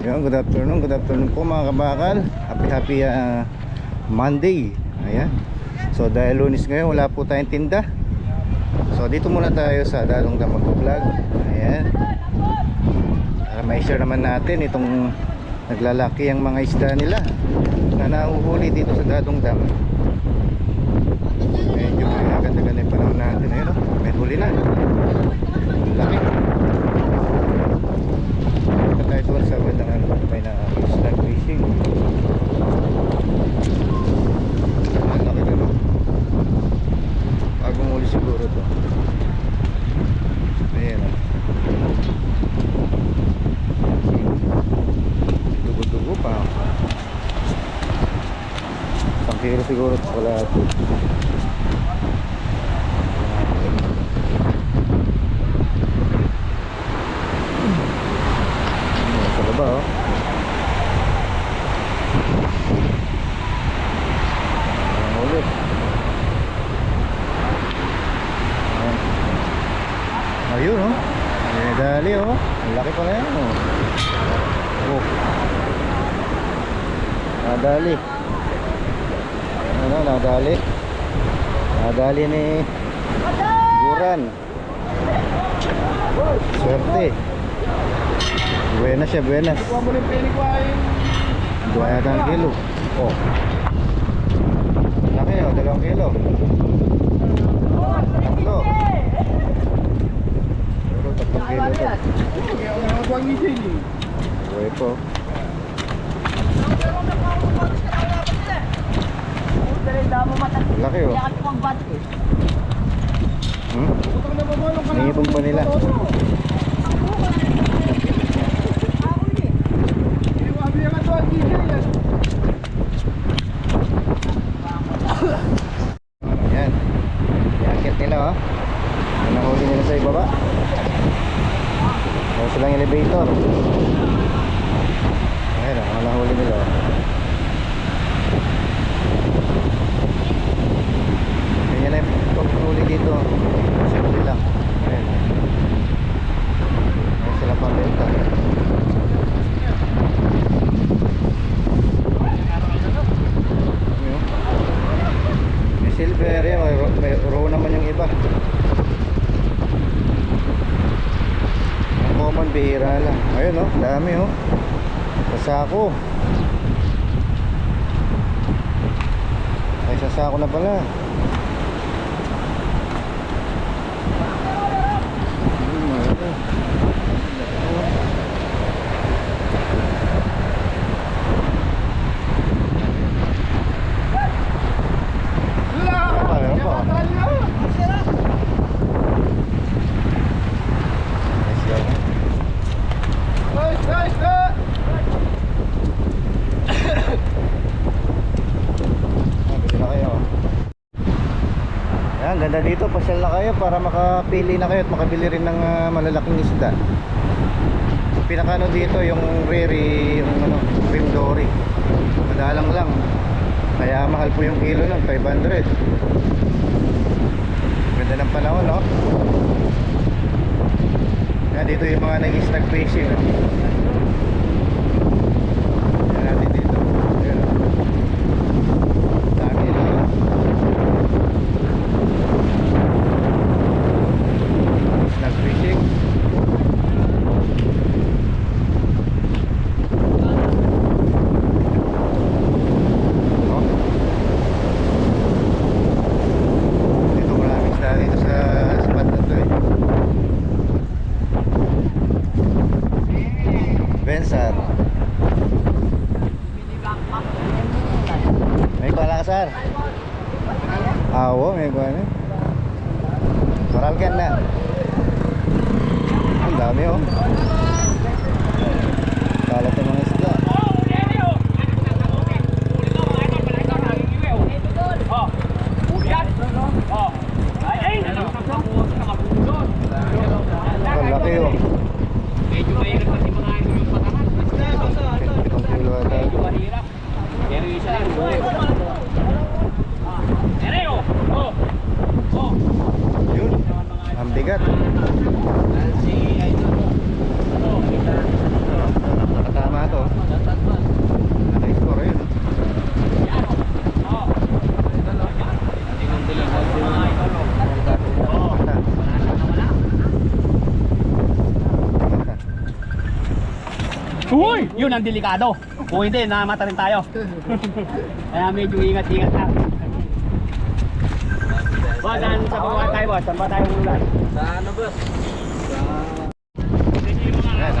Yun, good afternoon po mga kabakal. Happy Monday. Ayan. So dahil Lunes ngayon, wala po tayong tinda. So dito muna tayo sa Dadong Dam mag-vlog. Ayan. Para ma-share naman natin itong naglalaki ang mga isda nila na nahuhuli dito sa Dadong Dam. Medyo maganda-ganda yung panahon natin. Ayun, may huli na. Laki. Tayo doon sa bandang may na slug fishing. Ang laki doon. Bagong huli siguro to. Ayan o. Dugo-dugo pa. 1 kilo siguro ito pala ito. Ba, oh. Ulit. Ayun, oh. May dali, oh. Ang laki pala yan, oh. Oh. Nadali. Ano, nadali. Nadali ni Guran. Swerte. Buenas siya, buenas. Dua yata ang kilo. Oh. Laki, oh, 2 kilo. 3. Pero 3 kilo ito. Buhay po. Laki, oh. Nangipon pa nila. Ayan. Iakit nila, oh. Nahuli nila sa ibaba. Meron silang elevator. Ayan, oh. Nahuli nila, oh. Ganyan na yung paghuli dito. Simple lang. Ayan. Meron silang pambenta. Silver, may row naman yung iba. Ang common, bihira lang. Ayun, oh, dami, oh. Sasako. Ay, sasako na pala. Ganda dito, pasyal na kayo para makapili na kayo at makabili rin ng malalaking isda. Pinakano dito yung riri, yung ano, rim dory. Madalang lang. Kaya mahal po yung kilo nun, 500. Ganda ng panahon, no? Kaya dito yung mga nag-snag fishing, no? Yan natin dito. Ayan, no? Dami lang. Fishing. Oh. Dito maraming isda dito sa spot na to, eh. Bensar. May pala ka, sir? Awo, may pala. Maral ka na. Ang dami, oh. Kalat yung mga isda. Ang laki, oh. Medyo mahirap kasi mga yung patangan. Ang kilo ata. Medyo mahirap. Pero isa lang. Ereo! Oh! Oh! Yun. Ang bigat. Si Idol. Uy! Yun ang delikado. Kung hindi, namata rin tayo. Kaya medyo ingat-ingat lang. Boss, saan sa baba tayo, boss? Saan ba tayo hululan? Sa ano, boss? Yan,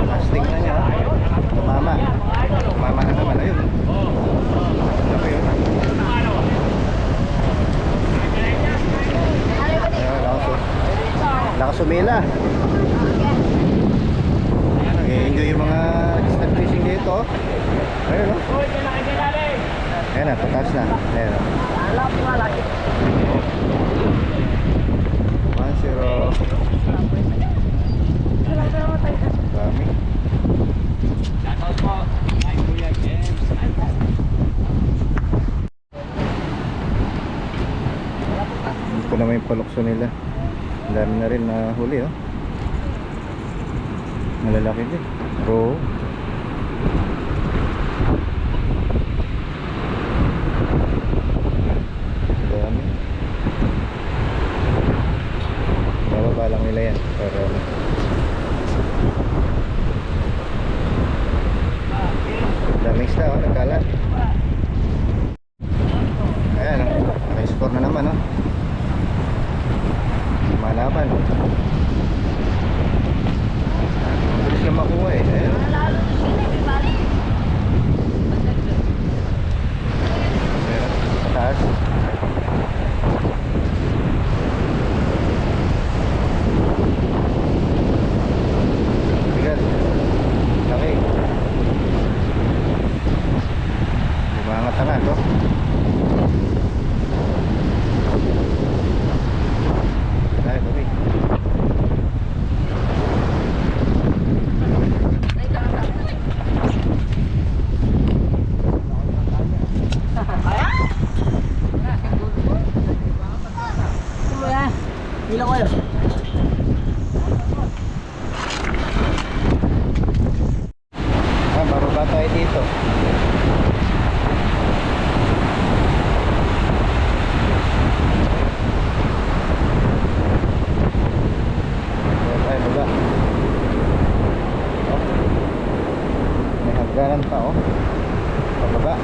casting na niya. Tumama. Tumama na naman. Ayun. Ano ba yun? Ayun, lakas umila. Nag-enjoy yung mga snag fishing dito. Ayun, oh. Ayan na, pataas na. Ayan, oh. 1-0. Dami. Shoutout po. Ay, Kuya James. Ito naman yung palukso nila. Ang dami na rin na huli, oh. Malalaki din. Bro. Dami. Bababa lang nila yan para daming isda, oh, nagkalat. Ayan, oh. Naka-score na naman, oh. Malaban. Ang bilis lang makuha, eh. Ayan, oh. Ayan, pataas. Bigat. Laki. Bumangat-angat, oh. Ay, babi. Ilan kayo? Bababa tayo dito. Tayo baba. Oh. May hagdanan pa, oh. Pababa.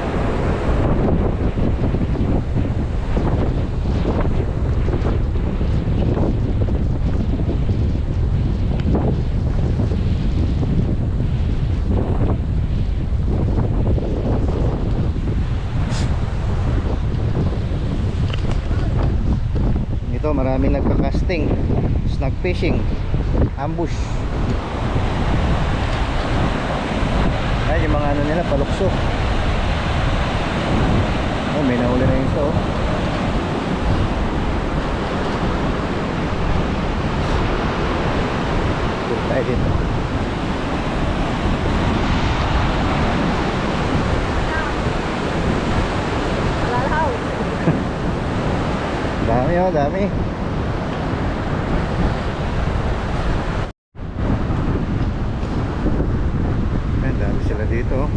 Ito, maraming nagka-casting, snag fishing, ambush. Ayan yung mga ano nila, palukso. Oh, may nahuli na yung isa, oh. Dito tayo dito. Dami, oh, dami. Ayan, dami sila dito, oh.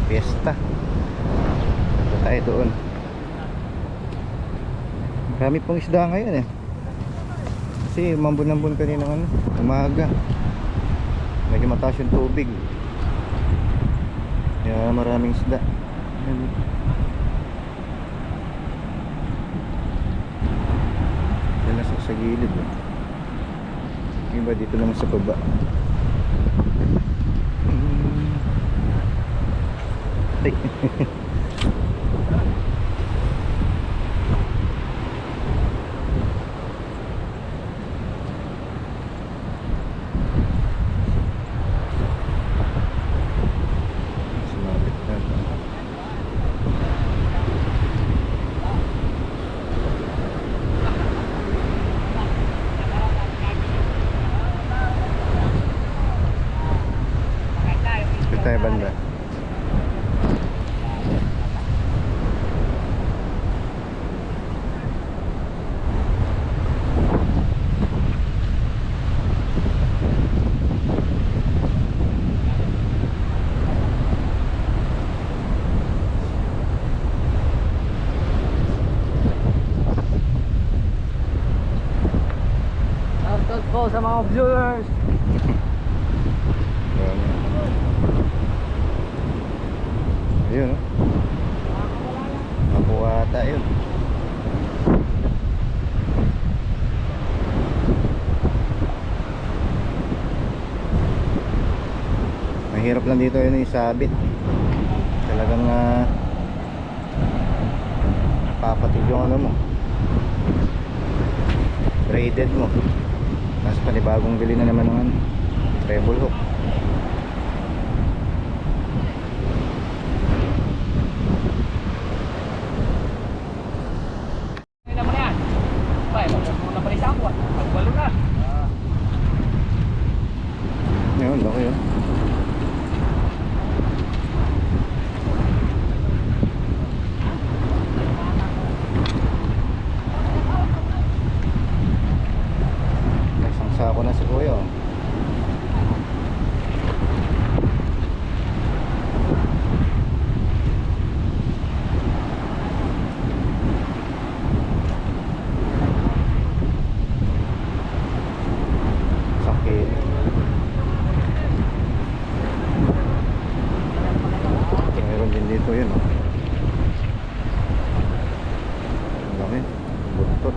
Fiesta. Punta tayo doon. Marami pong isda ngayon, eh. Kasi mambun-ambun kanina, ano, umaga. Medyo mataas yung tubig. Kaya maraming isda. Ayan. Sa gilid, oh. Yung iba dito naman sa baba. Ay. Sumabit na. Tayo banda. Shoutout po sa mga viewers. Ayan. Mahirap lang dito yun yung sabit. Talagang papatid yung ano mo, braided mo. Tapos panibagong bili na naman ng ano, treble hook. Kailan mo na yan? Bay, magkakaroon na pala sa ako. Pagbalo na. Yun, laki yun. May isang sako na si Kuya, oh. Sakit. Meron din dito yun, oh. Ang laki. Buntot.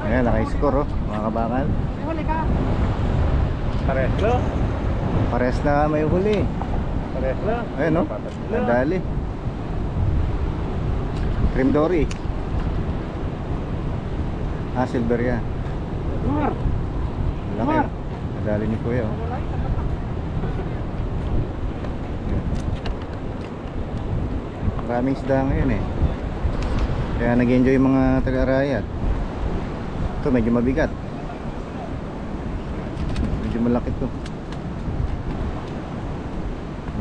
Ayan, naka-score, oh, mga kabakal. Huli ka. Pares na. Pares na may huli. Pares na. Ayan, no? Nadali. Cream Dory. Silver yan. Laki. Nadali ni Kuya, oh. Maraming isda ngayon, eh. Kaya nag-enjoy yung mga taga-arayat. Ito medyo mabigat. Medyo malaki to.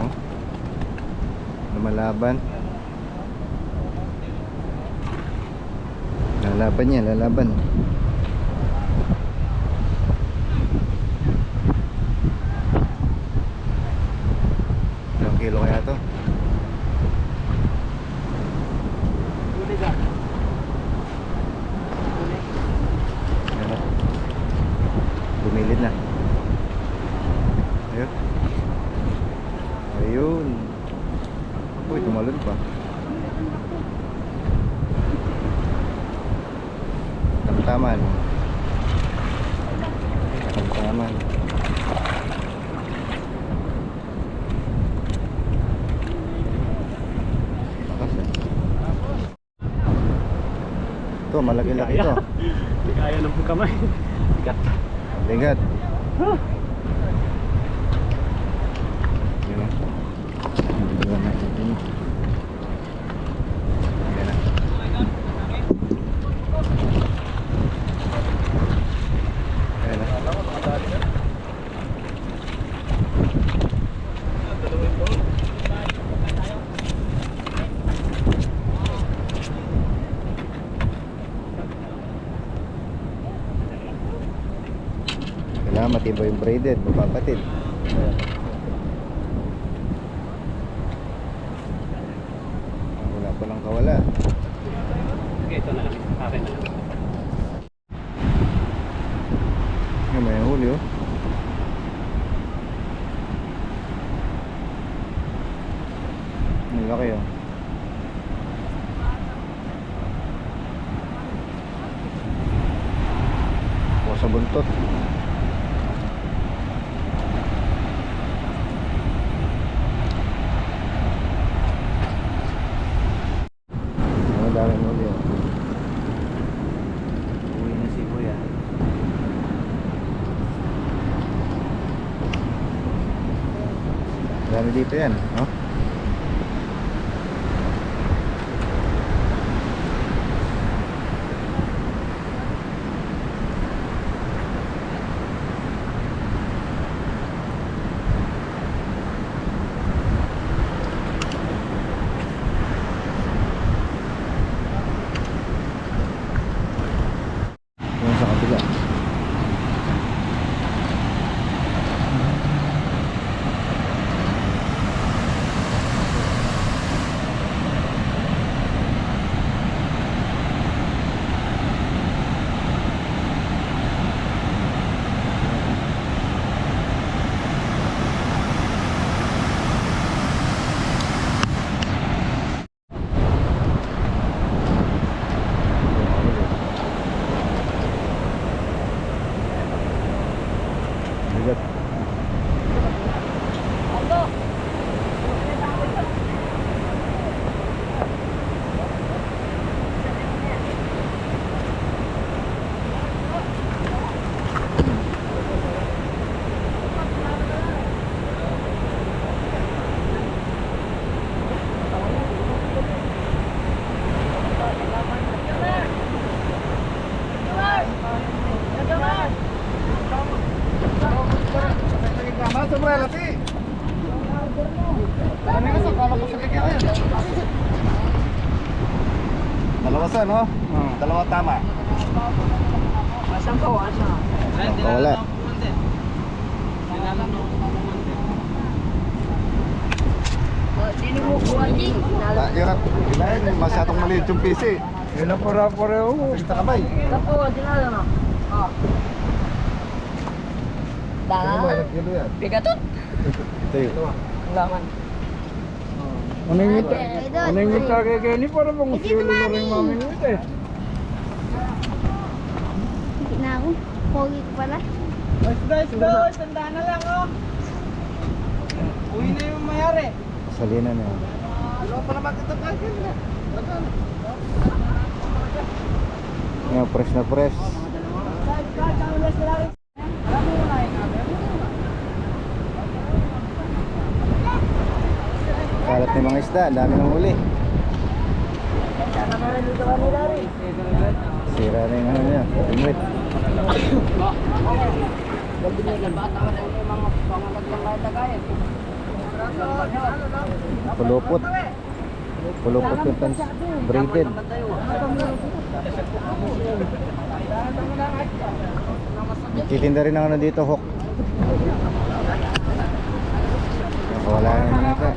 No? Lumalaban. Lalaban yan, lalaban. Ilang kilo kaya to? Huli ka. Ayan na. Bumilid na. Ayun. Ayun. Uy, tumalon pa. Tamtaman. Tamtaman. Lakas, eh. Ito, malaki-laki ito. Hindi kaya ng kamay. Bigat. Bigat. Yun o. Hindi ba natin yun? Ayan na. Ayan na. Kailangan matibay yung braided, mapapatid. Wala pa lang kawala. Okay, ito na lang. Akin na lang. Yan, may huli, oh. Ang laki, oh. O sa buntot. Ang daming huli, oh. Uwi na si Kuya. Dami dito yan, no? Yung sa kabila. Dalawa sa, no? Dalawa tama. Wala. Yun, masyadong maliit yung PC. Yun ang pura-pura mo. Kita kamay. Kilo yan. Bigatot. Ito yun. Laman. Maningit ka kay Kenny para bang silo na rin mamingit eh. Hindi na ako. Pogi ko pala. Tandaan na lang oh. Uwi na yung mayari. Salina na yan. Ngayon, press na press. Kalat ng mga isda, ang dami ng huli. Sira na yung ano niya, tingwit. Pulupot. Pulupot yung tans braided. Nagtitinda rin ako na dito, hook. Wala na naman ito.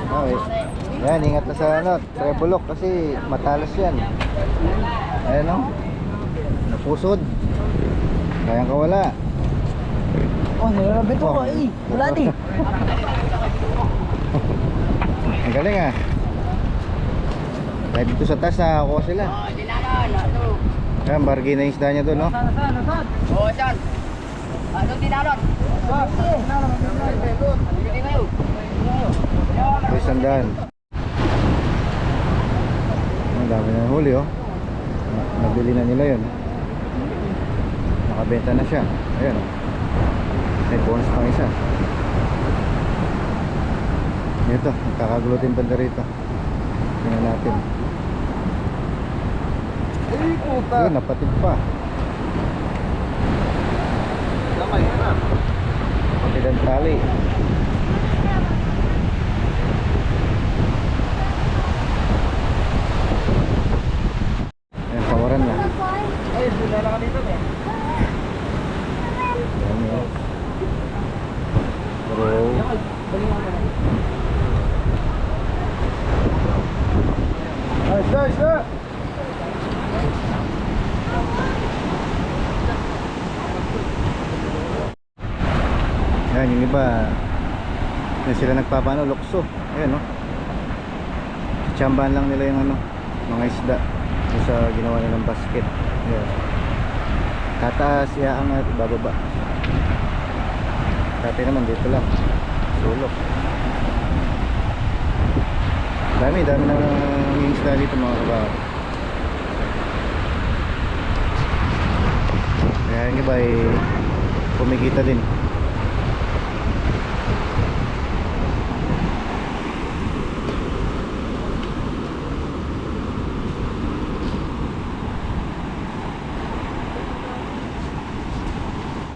Okay. Yan, ingat na sa ano, treble lock kasi matalas yan. Ayan o. Napusod. Kayang kawala. Oh, nilalabi ko ko eh. Wala di. Ang galing ah. Kahit dito sa taas nakakuha sila. Ayan, bargain na yung isda niya doon, no? Oh, saan? Ano dinalot? Hindi kayo. May sandaan. Ang dami na huli, oh. Nabili na nila yun. Nakabenta na siya. Ayan, oh. May bonus pang isa. Ito, kakagulutin banda rito. Tingnan natin. Ay, puta. Yun, napatid pa. Lamay na. Patid ang tali. Ayan, tawaran na. Ay, dinala ka dito eh. Ayan, yun. Bro. Ay, sir. Yan, yung iba na sila nagpapano, lukso. Ayan, no? Tsambahan lang nila yung ano, mga isda doon sa ginawa nilang basket. Ayan. Tataas, iaangat, bababa. Dati naman dito lang, sulok. Dami na yung isda dito, mga kabaho. Kaya yung iba ay kumikita din.